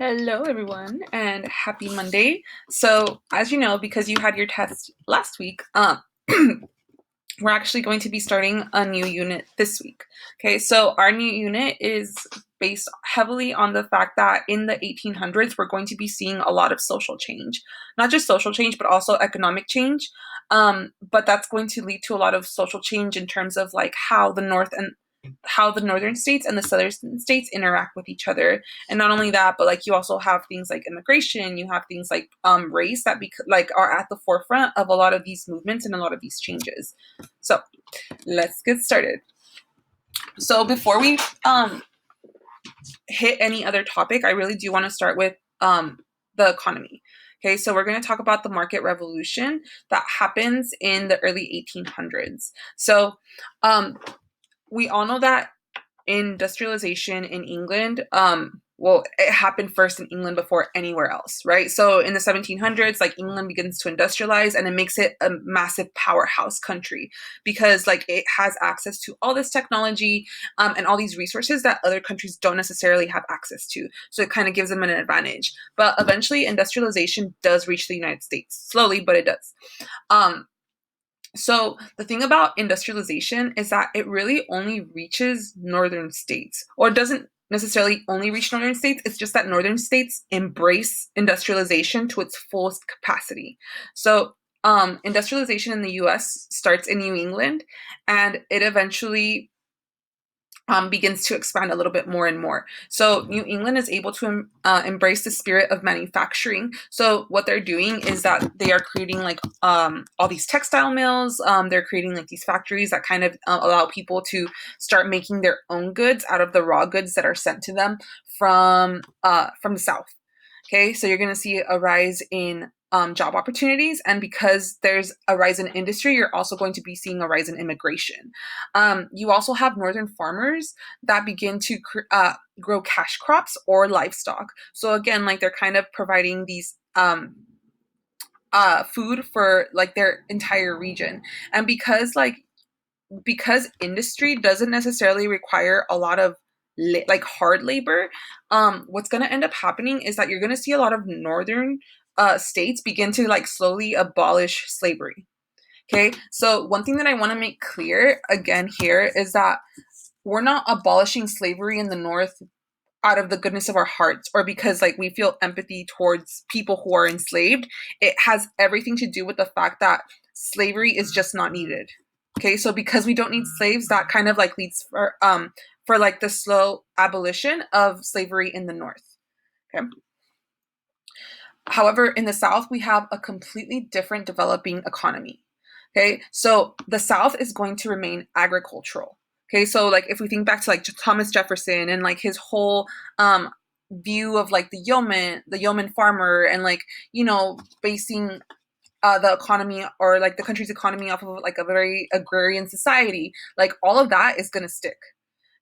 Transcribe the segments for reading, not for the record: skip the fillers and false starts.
Hello, everyone, and happy Monday. So, as you know, because you had your test last week, we're actually going to be starting a new unit this week. Okay, so our new unit is based heavily on the fact that in the 1800s, we're going to be seeing a lot of social change. Not just social change, but also economic change. But that's going to lead to a lot of social change in terms of like how the northern states and the southern states interact with each other. And not only that, but like you also have things like immigration, you have things like race that like are at the forefront of a lot of these movements and a lot of these changes. So let's get started. So before we hit any other topic, I really do want to start with the economy. Okay, so we're going to talk about the market revolution that happens in the early 1800s. So we all know that industrialization in England, well, it happened first in England before anywhere else, right? So in the 1700s, like England begins to industrialize and it makes it a massive powerhouse country because like it has access to all this technology and all these resources that other countries don't necessarily have access to. So it kind of gives them an advantage. But eventually industrialization does reach the United States, slowly, but it does. Um, so the thing about industrialization is that it really only reaches northern states, or doesn't necessarily only reach northern states. It's just that northern states embrace industrialization to its fullest capacity. So industrialization in the US starts in New England and it eventually begins to expand a little bit more and more. So New England is able to embrace the spirit of manufacturing. So what they're doing is that they are creating like all these textile mills. They're creating like these factories that kind of allow people to start making their own goods out of the raw goods that are sent to them from the South. Okay, so you're going to see a rise in job opportunities, and because there's a rise in industry, you're also going to be seeing a rise in immigration. You also have northern farmers that begin to grow cash crops or livestock. So again, like they're kind of providing these food for like their entire region, and because industry doesn't necessarily require a lot of like hard labor, what's going to end up happening is that you're going to see a lot of northern states begin to like slowly abolish slavery. Okay, so one thing that I want to make clear again here is that we're not abolishing slavery in the north out of the goodness of our hearts or because like we feel empathy towards people who are enslaved. It has everything to do with the fact that slavery is just not needed. Okay, so because we don't need slaves, that kind of like leads for like the slow abolition of slavery in the north. Okay. However, in the south, we have a completely different developing economy. Okay, so the south is going to remain agricultural. Okay, so like if we think back to like Thomas Jefferson and like his whole view of like the yeoman farmer, and like basing the economy or like the country's economy off of like a very agrarian society, like all of that is going to stick.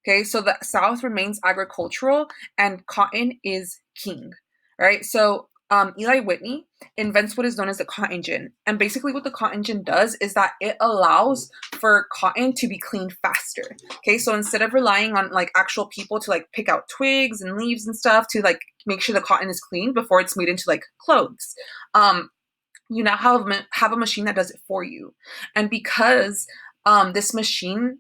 Okay, so the South remains agricultural and cotton is king, right? So Eli Whitney invents what is known as the cotton gin. And basically, what the cotton gin does is that it allows for cotton to be cleaned faster. Okay, so instead of relying on like actual people to like pick out twigs and leaves and stuff to like make sure the cotton is clean before it's made into like clothes, you now have a machine that does it for you. And because this machine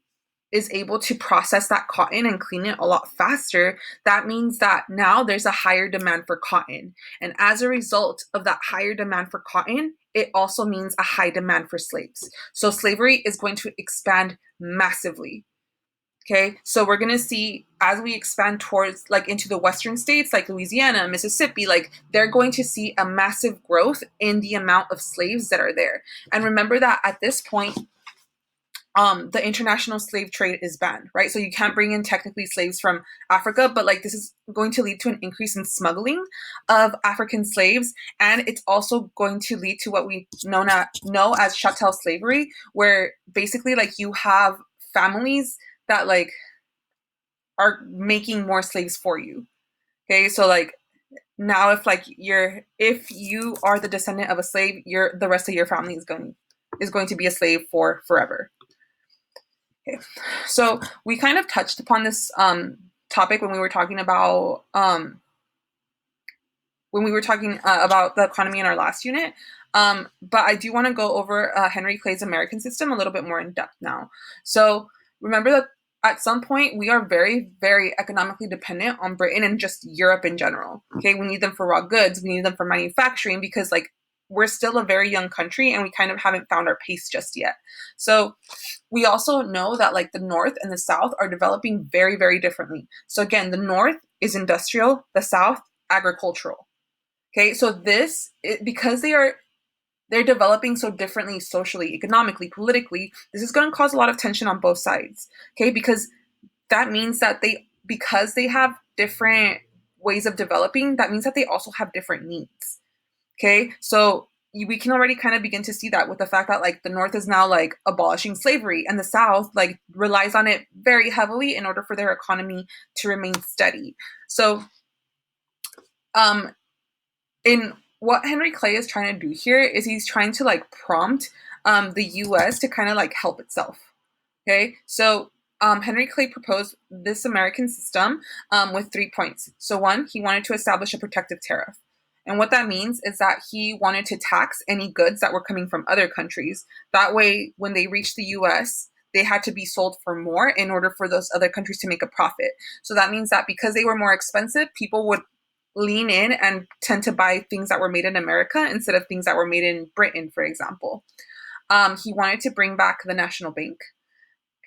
is able to process that cotton and clean it a lot faster, that means that now there's a higher demand for cotton. And as a result of that higher demand for cotton, it also means a high demand for slaves. So slavery is going to expand massively. Okay, so we're gonna see as we expand towards like into the western states like Louisiana, Mississippi, like they're going to see a massive growth in the amount of slaves that are there. And remember that at this point, the international slave trade is banned, right? So you can't bring in technically slaves from Africa, but like this is going to lead to an increase in smuggling of African slaves, and it's also going to lead to what we know as chattel slavery, where basically like you have families that like are making more slaves for you. Okay, so like now if you are the descendant of a slave, the rest of your family is going to be a slave for forever. Okay. So we kind of touched upon this topic when we were talking about when we were talking about the economy in our last unit. But I do want to go over Henry Clay's American system a little bit more in depth now. So remember that at some point we are very, very economically dependent on Britain and just Europe in general. Okay, we need them for raw goods, we need them for manufacturing because like we're still a very young country and we kind of haven't found our pace just yet. So we also know that like the North and the South are developing very, very differently. So again, the North is industrial, the South agricultural. Okay, so because they're developing so differently socially, economically, politically, this is going to cause a lot of tension on both sides. Okay, because that means that because they have different ways of developing, that means that they also have different needs. Okay, so we can already kind of begin to see that with the fact that like the North is now like abolishing slavery and the South like relies on it very heavily in order for their economy to remain steady. So um in what Henry Clay is trying to do here is he's trying to like prompt the US to kind of like help itself. Okay, so Henry Clay proposed this American system with 3 points. So one, he wanted to establish a protective tariff. And what that means is that he wanted to tax any goods that were coming from other countries. That way, when they reached the US, they had to be sold for more in order for those other countries to make a profit. So that means that because they were more expensive, people would lean in and tend to buy things that were made in America instead of things that were made in Britain, for example. He wanted to bring back the national bank.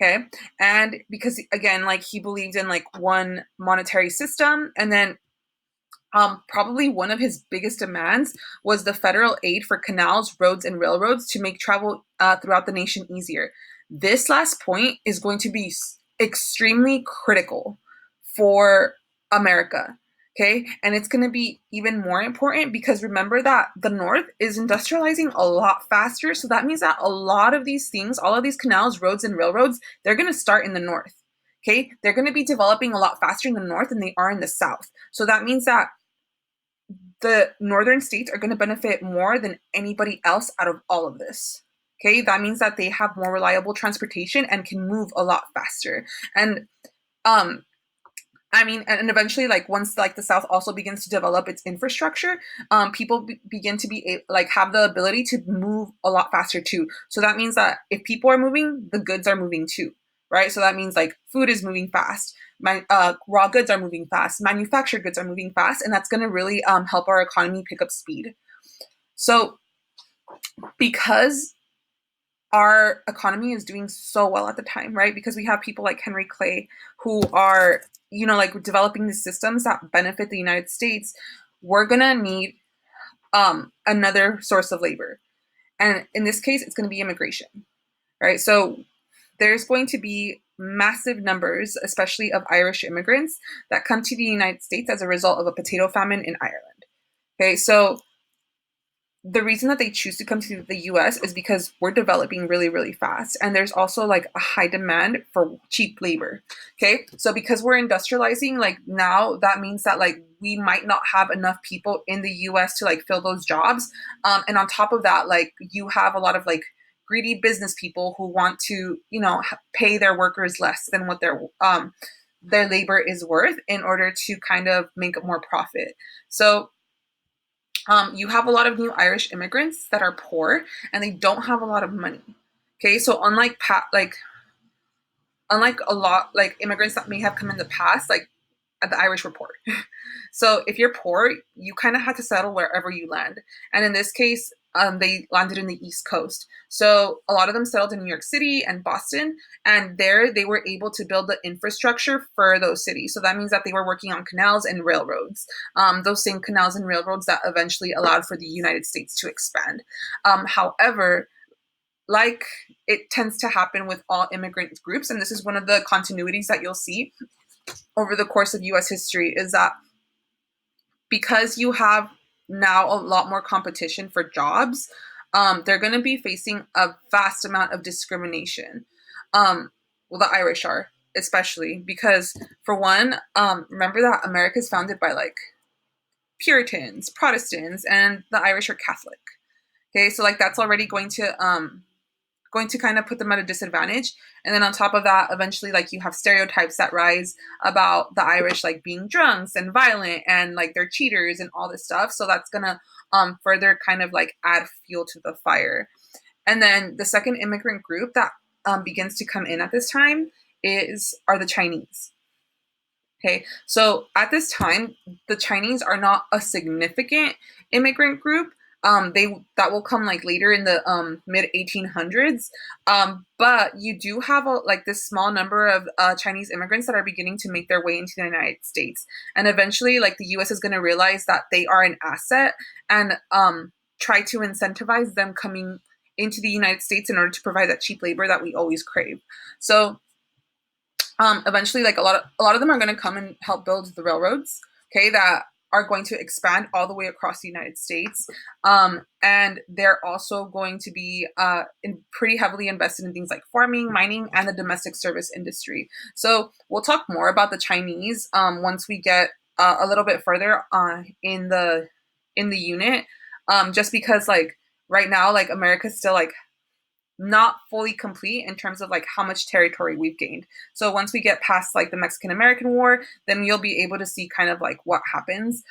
Okay. And because again, like he believed in like one monetary system, and then probably one of his biggest demands was the federal aid for canals, roads, and railroads to make travel throughout the nation easier. This last point is going to be extremely critical for America. Okay. And it's going to be even more important because remember that the North is industrializing a lot faster. So that means that a lot of these things, all of these canals, roads, and railroads, they're going to start in the North. Okay. They're going to be developing a lot faster in the North than they are in the South. So that means that the northern states are going to benefit more than anybody else out of all of this. Okay, that means that they have more reliable transportation and can move a lot faster. And um, I mean, and eventually, like once like the South also begins to develop its infrastructure, people begin to like have the ability to move a lot faster too. So that means that if people are moving, the goods are moving too, right? So that means like food is moving fast, raw goods are moving fast, manufactured goods are moving fast, and that's going to really help our economy pick up speed. So because our economy is doing so well at the time, right? Because we have people like Henry Clay who are, you know, like developing these systems that benefit the United States, we're gonna need another source of labor. And in this case, it's gonna be immigration, right? So there's going to be massive numbers, especially of Irish immigrants, that come to the United States as a result of a potato famine in Ireland. Okay, so the reason that they choose to come to the US is because we're developing really, really fast. And there's also like a high demand for cheap labor. Okay. So because we're industrializing, like now that means that like we might not have enough people in the US to like fill those jobs. And on top of that, like you have a lot of like greedy business people who want to, you know, pay their workers less than what their labor is worth in order to kind of make more profit. So you have a lot of new Irish immigrants that are poor and they don't have a lot of money. Okay, so unlike a lot like immigrants that may have come in the past, like the Irish were poor. So if you're poor, you kind of had to settle wherever you land. And in this case, they landed in the East Coast. So a lot of them settled in New York City and Boston, and there they were able to build the infrastructure for those cities. So that means that they were working on canals and railroads, those same canals and railroads that eventually allowed for the United States to expand. However, like it tends to happen with all immigrant groups, and this is one of the continuities that you'll see over the course of US history, is that because you have now a lot more competition for jobs, they're going to be facing a vast amount of discrimination. Well, the Irish are, especially because, for one, remember that America is founded by like Puritans, Protestants, and the Irish are Catholic. Okay, so like that's already going to going to kind of put them at a disadvantage. And then on top of that, eventually, like, you have stereotypes that rise about the Irish, like being drunks and violent and like they're cheaters and all this stuff. So that's gonna further kind of like add fuel to the fire. And then the second immigrant group that begins to come in at this time are the Chinese. Okay, so at this time, the Chinese are not a significant immigrant group. They that will come like later in the mid 1800s. But you do have like this small number of Chinese immigrants that are beginning to make their way into the United States, and eventually, like the U.S. is going to realize that they are an asset and try to incentivize them coming into the United States in order to provide that cheap labor that we always crave. So eventually, like a lot of them are going to come and help build the railroads, okay, that are going to expand all the way across the United States. And they're also going to be pretty heavily invested in things like farming, mining, and the domestic service industry. So we'll talk more about the Chinese once we get a little bit further in the unit, just because like right now, like America's still like not fully complete in terms of like how much territory we've gained. So once we get past like the Mexican American War, then you'll be able to see kind of like what happens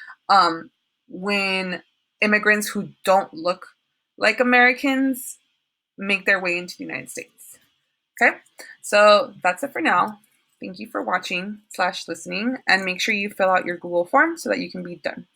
when immigrants who don't look like Americans make their way into the United States. Okay, so that's it for now. Thank you for watching / listening, and make sure you fill out your Google form so that you can be done.